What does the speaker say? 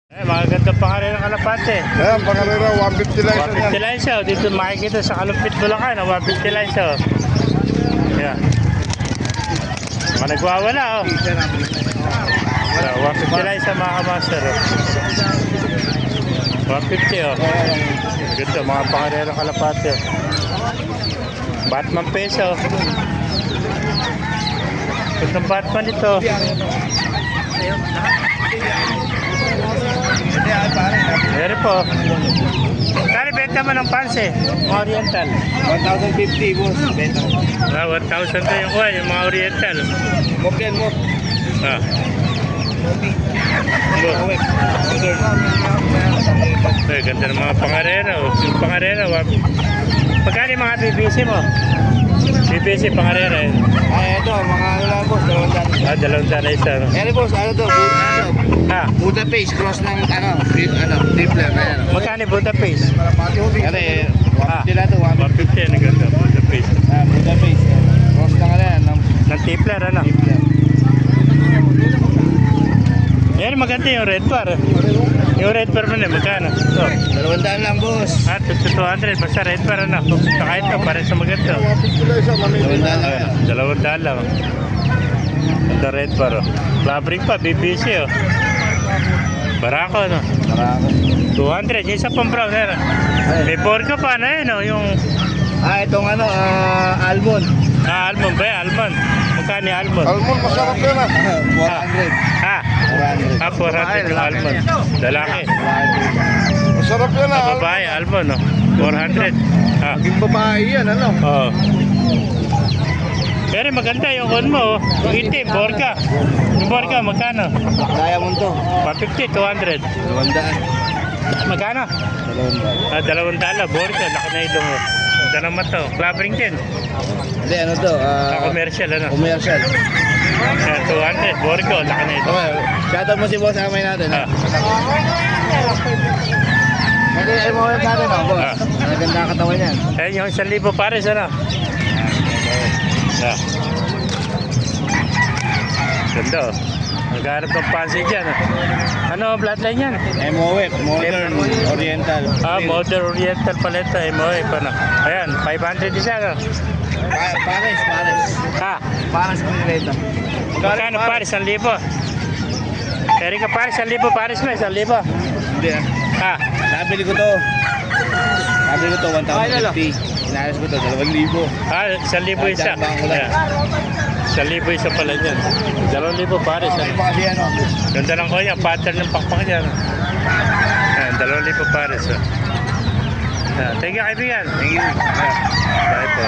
Magaganda pangarera ng kalapate. Ayan, pangarera, 150 lang isa 150 yan. lang siya. Dito makikita sa Kalumpit, Bulacan. 150 lang siya. Yan. Mga nagwawala. 150 lang siya mga kamaster. 150 oh. Ganda mga pangarera ng kalapate. Batman peso. Ganda Batman ito. Meron po. Kali benta mo ng panse, mga oriental. 1,050 boss, benta. 1,000 to yung kuha, yung mga oriental. Mok yan, mok. Ah. Ay, ganda ng mga pangarera. Yung pangarera, pagkali mga BBC mo? BBC pangarera eh. Ay, ito, mga ano lang boss, 200. 200 isa. Yan boss, ano to, Budapest, cross ng tripler na yan. Magkano Budapest? Ano eh, 150 lang to, 150 na ganda, Budapest. Budapest, cross ng ano yan, Ng tipler, ano? tripler. Yan, maganda yung red bar. Yung red bar mo na, magkano? So, 200 lang boss. 200, basta red bar, ano? Saka ito, pare sa maganda. 200 lang yan. 200 lang. Ito red bar, oh. Labring pa, BBC, oh. Barako, no? Marako. 200, yung isa pang brown, ano? May borga pa na yun, oh. Yung... Itong ano, almond. almond ba yan? Almond. Magkano yung almond? Almond, masarap yan 400. 400 yung almond. Lalaki. Masarap yan Babae, almond, no? 400. Maging babae yan, ano? Oo. Pero maganda yung kon mo, oh. Yung itim, borga. Yung borga, magkano? Diamond to. 150, 200. 200. Magkano? 200 borga. Laki na ilong, oh. Ito naman to. Clubbing din. Hindi, ano to? Commercial, ano? Commercial. 200, borga. Laki na ito. Okay, shoutout mo si boss amay natin. Hindi, ay mo yung natin, boss. Maganda katawan yan. Ayun yung 1,000 pares, ano? Ganda, oh. Nagharap ng pansi dyan, oh. Ano bloodline yan? MOF, Modern Oriental. Modern Oriental pala ito, MOF, ano? Ayan, 500 isa, no? Pares. Pares ko nila ito. Magkano pares? 1,000? Erika pares, 1,000 pares mo, 1,000? Hindi Nabili ko to. 1,050. Inaayos ko to, 2,000. 1,000 isa. Ayan. 1,000 isa pala dyan. 2,000 pares. Ganda lang ko yan, pattern ng pakpak dyan. Ayan, 2,000 pares. Thank you, kaibigan. Thank you. Bye po.